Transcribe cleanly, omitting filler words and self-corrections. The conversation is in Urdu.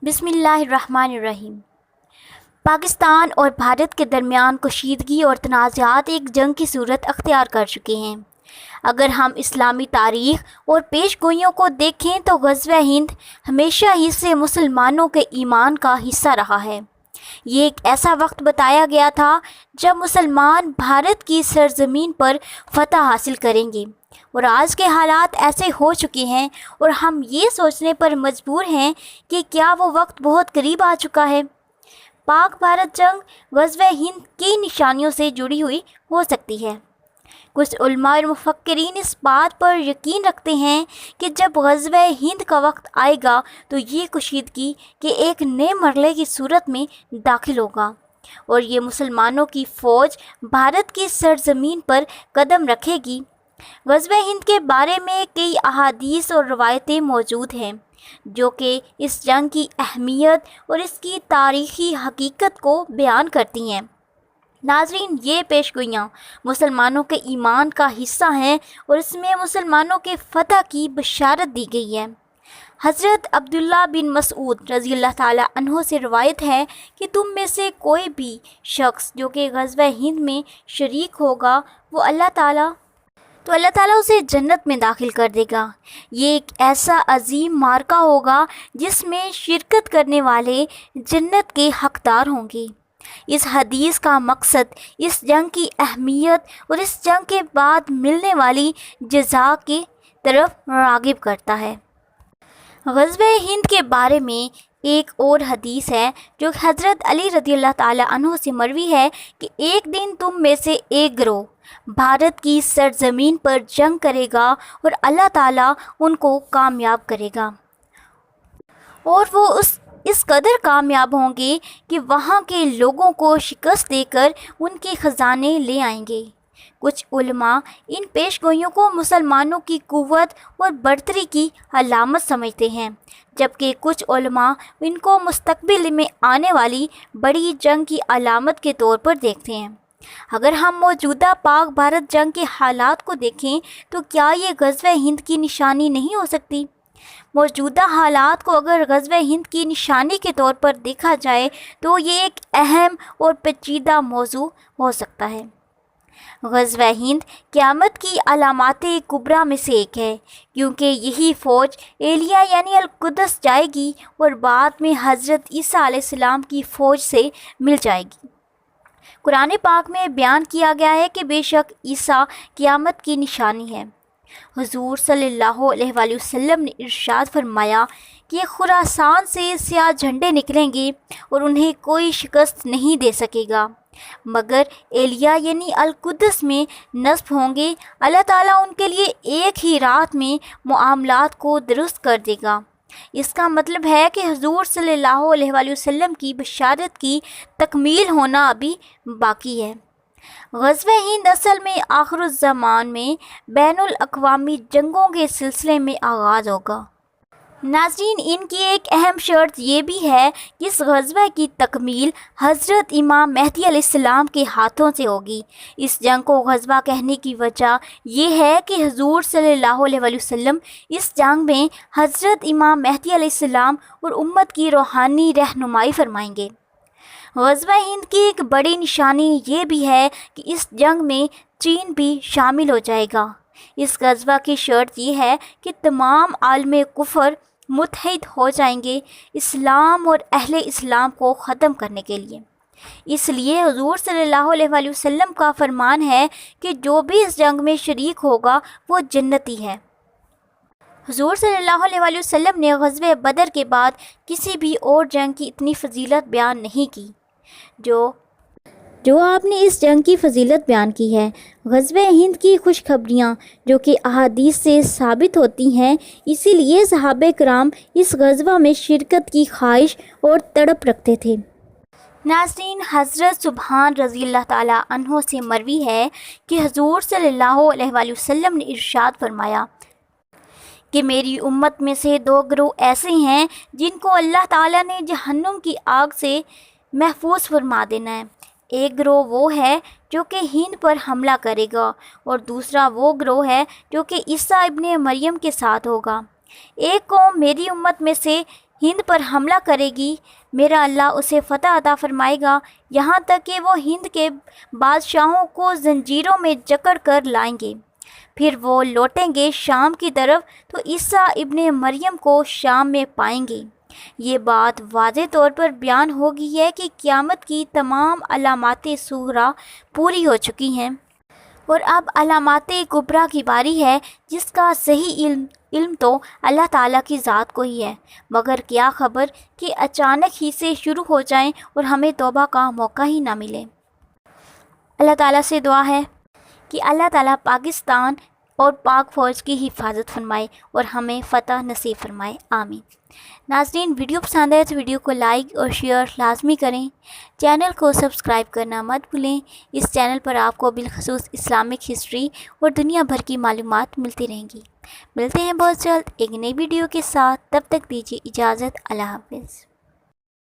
بسم اللہ الرحمن الرحیم۔ پاکستان اور بھارت کے درمیان کشیدگی اور تنازعات ایک جنگ کی صورت اختیار کر چکے ہیں۔ اگر ہم اسلامی تاریخ اور پیش گوئیوں کو دیکھیں تو غزوہ ہند ہمیشہ ہی سے مسلمانوں کے ایمان کا حصہ رہا ہے۔ یہ ایک ایسا وقت بتایا گیا تھا جب مسلمان بھارت کی سرزمین پر فتح حاصل کریں گے، اور آج کے حالات ایسے ہو چکے ہیں اور ہم یہ سوچنے پر مجبور ہیں کہ کیا وہ وقت بہت قریب آ چکا ہے۔ پاک بھارت جنگ غزوہ ہند کی نشانیوں سے جڑی ہوئی ہو سکتی ہے۔ کچھ علماء اور مفکرین اس بات پر یقین رکھتے ہیں کہ جب غزوہ ہند کا وقت آئے گا تو یہ کشیدگی کے ایک نئے مرحلے کی صورت میں داخل ہوگا، اور یہ مسلمانوں کی فوج بھارت کی سرزمین پر قدم رکھے گی۔ غزوہ ہند کے بارے میں کئی احادیث اور روایتیں موجود ہیں جو کہ اس جنگ کی اہمیت اور اس کی تاریخی حقیقت کو بیان کرتی ہیں۔ ناظرین، یہ پیش گوئیاں مسلمانوں کے ایمان کا حصہ ہیں اور اس میں مسلمانوں کے فتح کی بشارت دی گئی ہے۔ حضرت عبداللہ بن مسعود رضی اللہ تعالیٰ عنہ سے روایت ہے کہ تم میں سے کوئی بھی شخص جو کہ غزوہ ہند میں شریک ہوگا وہ اللہ تعالیٰ اسے جنت میں داخل کر دے گا۔ یہ ایک ایسا عظیم معرکہ ہوگا جس میں شرکت کرنے والے جنت کے حقدار ہوں گے۔ اس حدیث کا مقصد اس جنگ کی اہمیت اور اس جنگ کے بعد ملنے والی جزا کی طرف راغب کرتا ہے۔ غزوہ ہند کے بارے میں ایک اور حدیث ہے جو حضرت علی رضی اللہ تعالیٰ عنہ سے مروی ہے کہ ایک دن تم میں سے ایک گروہ بھارت کی سرزمین پر جنگ کرے گا اور اللہ تعالیٰ ان کو کامیاب کرے گا، اور وہ اس قدر کامیاب ہوں گے کہ وہاں کے لوگوں کو شکست دے کر ان کے خزانے لے آئیں گے۔ کچھ علماء ان پیش گوئیوں کو مسلمانوں کی قوت اور برتری کی علامت سمجھتے ہیں، جبکہ کچھ علماء ان کو مستقبل میں آنے والی بڑی جنگ کی علامت کے طور پر دیکھتے ہیں۔ اگر ہم موجودہ پاک بھارت جنگ کے حالات کو دیکھیں تو کیا یہ غزوہ ہند کی نشانی نہیں ہو سکتی؟ موجودہ حالات کو اگر غزوہ ہند کی نشانی کے طور پر دیکھا جائے تو یہ ایک اہم اور پیچیدہ موضوع ہو سکتا ہے۔ غزوہ ہند قیامت کی علامات کبریٰ میں سے ایک ہے، کیونکہ یہی فوج ایلیا یعنی القدس جائے گی اور بعد میں حضرت عیسیٰ علیہ السلام کی فوج سے مل جائے گی۔ قرآن پاک میں بیان کیا گیا ہے کہ بے شک عیسیٰ قیامت کی نشانی ہے۔ حضور صلی اللہ علیہ وآلہ وسلم نے ارشاد فرمایا کہ خراسان سے سیاہ جھنڈے نکلیں گے اور انہیں کوئی شکست نہیں دے سکے گا مگر ایلیا یعنی القدس میں نصب ہوں گے۔ اللہ تعالیٰ ان کے لیے ایک ہی رات میں معاملات کو درست کر دے گا۔ اس کا مطلب ہے کہ حضور صلی اللہ علیہ وآلہ وسلم کی بشارت کی تکمیل ہونا ابھی باقی ہے۔ غزوہ ہند اصل میں آخر الزمان میں بین الاقوامی جنگوں کے سلسلے میں آغاز ہوگا۔ ناظرین، ان کی ایک اہم شرط یہ بھی ہے کہ اس غزوہ کی تکمیل حضرت امام مہدی علیہ السلام کے ہاتھوں سے ہوگی۔ اس جنگ کو غزوہ کہنے کی وجہ یہ ہے کہ حضور صلی اللہ علیہ وآلہ وسلم اس جنگ میں حضرت امام مہدی علیہ السلام اور امت کی روحانی رہنمائی فرمائیں گے۔ غزوہ ہند کی ایک بڑی نشانی یہ بھی ہے کہ اس جنگ میں چین بھی شامل ہو جائے گا۔ اس غزوہ کی شرط یہ ہے کہ تمام عالم کفر متحد ہو جائیں گے اسلام اور اہل اسلام کو ختم کرنے کے لیے۔ اس لیے حضور صلی اللہ علیہ وآلہ وسلم کا فرمان ہے کہ جو بھی اس جنگ میں شریک ہوگا وہ جنتی ہے۔ حضور صلی اللہ علیہ وآلہ وسلم نے غزوہ بدر کے بعد کسی بھی اور جنگ کی اتنی فضیلت بیان نہیں کی جو آپ نے اس جنگ کی فضیلت بیان کی ہے۔ غزوہ ہند کی خوشخبریاں جو کہ احادیث سے ثابت ہوتی ہیں، اسی لیے صحابہ کرام اس غزوہ میں شرکت کی خواہش اور تڑپ رکھتے تھے۔ ناظرین، حضرت سبحان رضی اللہ تعالیٰ عنہ سے مروی ہے کہ حضور صلی اللہ علیہ وآلہ وسلم نے ارشاد فرمایا کہ میری امت میں سے دو گروہ ایسے ہیں جن کو اللہ تعالیٰ نے جہنم کی آگ سے محفوظ فرما دینا ہے۔ ایک گروہ وہ ہے جو کہ ہند پر حملہ کرے گا اور دوسرا وہ گروہ ہے جو کہ عیسیٰ ابن مریم کے ساتھ ہوگا۔ ایک قوم میری امت میں سے ہند پر حملہ کرے گی، میرا اللہ اسے فتح عطا فرمائے گا، یہاں تک کہ وہ ہند کے بادشاہوں کو زنجیروں میں جکڑ کر لائیں گے۔ پھر وہ لوٹیں گے شام کی طرف تو عیسیٰ ابن مریم کو شام میں پائیں گے۔ یہ بات واضح طور پر بیان ہو گئی ہے کہ قیامت کی تمام علامات صغریٰ پوری ہو چکی ہیں، اور اب علامات کبریٰ کی باری ہے، جس کا صحیح علم تو اللہ تعالیٰ کی ذات کو ہی ہے، مگر کیا خبر کہ اچانک ہی سے شروع ہو جائیں اور ہمیں توبہ کا موقع ہی نہ ملے۔ اللہ تعالیٰ سے دعا ہے کہ اللہ تعالیٰ پاکستان اور پاک فوج کی حفاظت فرمائے اور ہمیں فتح نصیب فرمائے، آمین۔ ناظرین، ویڈیو پسند ہے تو ویڈیو کو لائک اور شیئر لازمی کریں، چینل کو سبسکرائب کرنا مت بھولیں۔ اس چینل پر آپ کو بالخصوص اسلامک ہسٹری اور دنیا بھر کی معلومات ملتی رہیں گی۔ ملتے ہیں بہت جلد ایک نئی ویڈیو کے ساتھ، تب تک دیجیے اجازت، اللہ حافظ۔